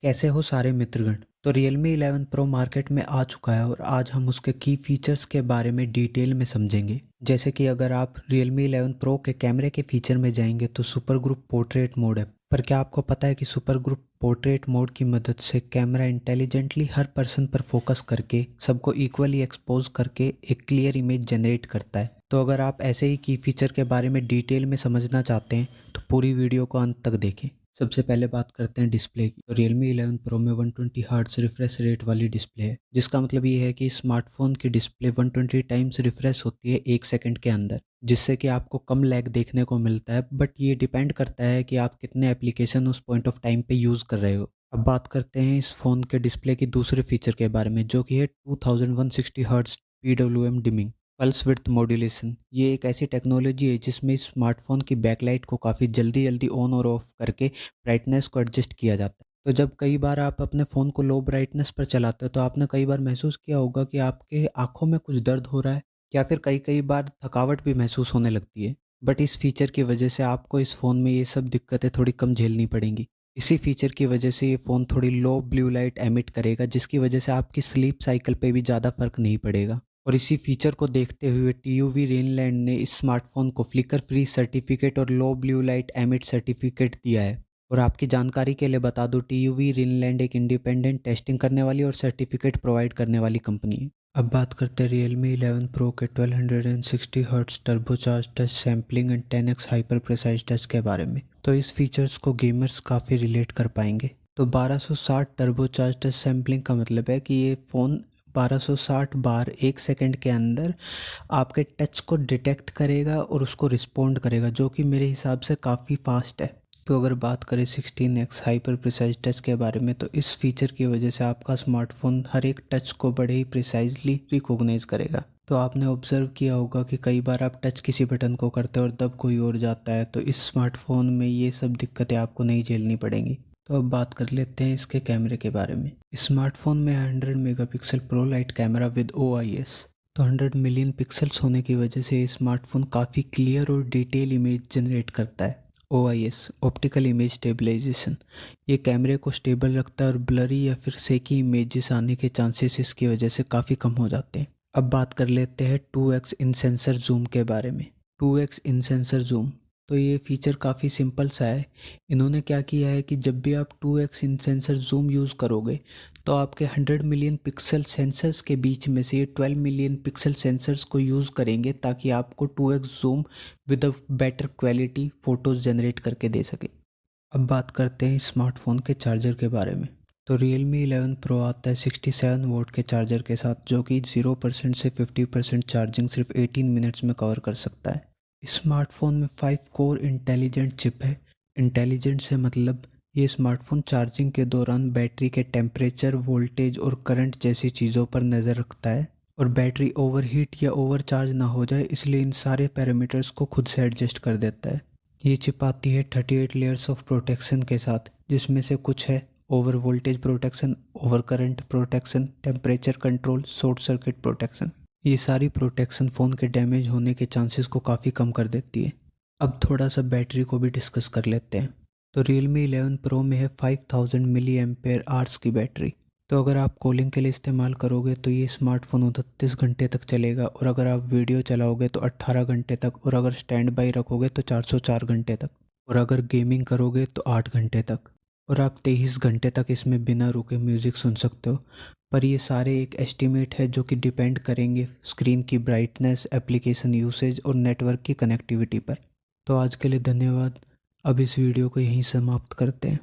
कैसे हो सारे मित्रगण। तो Realme 11 Pro मार्केट में आ चुका है और आज हम उसके की फीचर्स के बारे में डिटेल में समझेंगे। जैसे कि अगर आप Realme 11 Pro के कैमरे के फीचर में जाएंगे तो सुपर ग्रुप पोर्ट्रेट मोड है। पर क्या आपको पता है कि सुपर ग्रुप पोर्ट्रेट मोड की मदद से कैमरा इंटेलिजेंटली हर पर्सन पर फोकस करके सबको इक्वली एक्सपोज करके एक क्लियर इमेज जनरेट करता है। तो अगर आप ऐसे ही की फीचर के बारे में डिटेल में समझना चाहते हैं तो पूरी वीडियो को अंत तक देखें। सबसे पहले बात करते हैं डिस्प्ले की। तो Realme 11 Pro में 120 हर्ट्ज रिफ्रेश रेट वाली डिस्प्ले है, जिसका मतलब ये है कि स्मार्टफोन की डिस्प्ले 120 टाइम्स रिफ्रेश होती है 1 सेकंड के अंदर, जिससे कि आपको कम लैग देखने को मिलता है। बट ये डिपेंड करता है कि आप कितने एप्लीकेशन उस पॉइंट ऑफ टाइम पे यूज़ कर रहे हो। अब बात करते हैं इस फ़ोन के डिस्प्ले की दूसरे फीचर के बारे में, जो कि है 2160 hertz PWM dimming pulse width modulation. ये एक ऐसी टेक्नोलॉजी है जिसमें स्मार्टफोन की बैकलाइट को काफ़ी जल्दी जल्दी ऑन और ऑफ करके ब्राइटनेस को एडजस्ट किया जाता है। तो जब कई बार आप अपने फ़ोन को लो ब्राइटनेस पर चलाते हो तो आपने कई बार महसूस किया होगा कि आपके आंखों में कुछ दर्द हो रहा है, या फिर कई कई बार थकावट भी महसूस होने लगती है। बट इस फीचर की वजह से आपको इस फ़ोन में ये सब दिक्कतें थोड़ी कम झेलनी पड़ेंगी। इसी फीचर की वजह से ये फ़ोन थोड़ी लो ब्लू लाइट एमिट करेगा, जिसकी वजह से आपकी स्लीप साइकिल पे भी ज़्यादा फर्क नहीं पड़ेगा। और इसी फीचर को देखते हुए TUV रेनलैंड ने इस स्मार्टफोन को फ्लिकर फ्री सर्टिफिकेट और लो ब्लू लाइट एमिट सर्टिफिकेट दिया है। और आपकी जानकारी के लिए बता दूं, TUV रेनलैंड एक इंडिपेंडेंट टेस्टिंग करने वाली और सर्टिफिकेट प्रोवाइड करने वाली कंपनी है। अब बात करते हैं Realme 11 Pro के 1260 hertz turbocharge touch sampling and 10x hyper precise touch के बारे में। तो इस फीचर्स को गेमर्स काफ़ी रिलेट कर पाएंगे। तो 1260 टर्बोचार्ज टच सैम्पलिंग का मतलब है कि ये फ़ोन 1260 बार 1 सेकंड के अंदर आपके टच को डिटेक्ट करेगा और उसको रिस्पोंड करेगा, जो कि मेरे हिसाब से काफ़ी फास्ट है। तो अगर बात करें 16x हाइपर प्रिसाइज टच के बारे में, तो इस फीचर की वजह से आपका स्मार्टफोन हर एक टच को बड़े ही प्रिसाइजली रिकॉग्नाइज करेगा। तो आपने ऑब्जर्व किया होगा कि कई बार आप टच किसी बटन को करते हो और दब कोई और जाता है, तो इस स्मार्टफोन में ये सब दिक्कतें आपको नहीं झेलनी पड़ेंगी। तो अब बात कर लेते हैं इसके कैमरे के बारे में। स्मार्टफोन में 100 megapixel pro light camera with OIS। तो 100 मिलियन पिक्सल्स होने की वजह से ये स्मार्टफोन काफ़ी क्लियर और डिटेल इमेज जनरेट करता है। OIS ऑप्टिकल इमेज स्टेबलाइजेशन, ये कैमरे को स्टेबल रखता है और ब्लरी या फिर सेकी इमेजेस आने के चांसेस इसकी वजह से काफ़ी कम हो जाते हैं। अब बात कर लेते हैं 2x इन सेंसर जूम के बारे में। 2x इन सेंसर जूम, तो ये फीचर काफ़ी सिंपल सा है। इन्होंने क्या किया है कि जब भी आप 2x इन सेंसर जूम यूज़ करोगे तो आपके 100 मिलियन पिक्सल सेंसर्स के बीच में से ये 12 मिलियन पिक्सल सेंसर्स को यूज़ करेंगे, ताकि आपको 2x zoom with a better quality photos generate करके दे सके। अब बात करते हैं स्मार्टफोन के चार्जर के बारे में। तो Realme 11 Pro आता है 67 वोल्ट के चार्जर के साथ, जो कि 0% से 50% चार्जिंग सिर्फ 18 मिनट्स में कवर कर सकता है। स्मार्टफोन में 5 कोर इंटेलिजेंट चिप है। इंटेलिजेंट से मतलब ये स्मार्टफोन चार्जिंग के दौरान बैटरी के टेम्परेचर, वोल्टेज और करंट जैसी चीज़ों पर नज़र रखता है और बैटरी ओवरहीट या ओवरचार्ज ना हो जाए, इसलिए इन सारे पैरामीटर्स को खुद से एडजस्ट कर देता है। ये चिप आती है 38 लेयर्स ऑफ प्रोटेक्शन के साथ, जिसमें से कुछ है over voltage protection, over current protection, temperature control, short circuit protection. ये सारी प्रोटेक्शन फ़ोन के डैमेज होने के चांसेस को काफ़ी कम कर देती है। अब थोड़ा सा बैटरी को भी डिस्कस कर लेते हैं। तो Realme 11 Pro में है 5000 मिली एम्पेयर आवर्स की बैटरी। तो अगर आप कॉलिंग के लिए इस्तेमाल करोगे तो ये स्मार्टफोन 39 घंटे तक चलेगा, और अगर आप वीडियो चलाओगे तो 18 घंटे तक, और अगर स्टैंड बाई रखोगे तो 404 घंटे तक, और अगर गेमिंग करोगे तो 8 घंटे तक, और आप 23 घंटे तक इसमें बिना रुके म्यूज़िक सुन सकते हो। पर ये सारे एक एस्टिमेट है, जो कि डिपेंड करेंगे स्क्रीन की ब्राइटनेस, एप्लीकेशन यूसेज और नेटवर्क की कनेक्टिविटी पर। तो आज के लिए धन्यवाद। अब इस वीडियो को यहीं समाप्त करते हैं।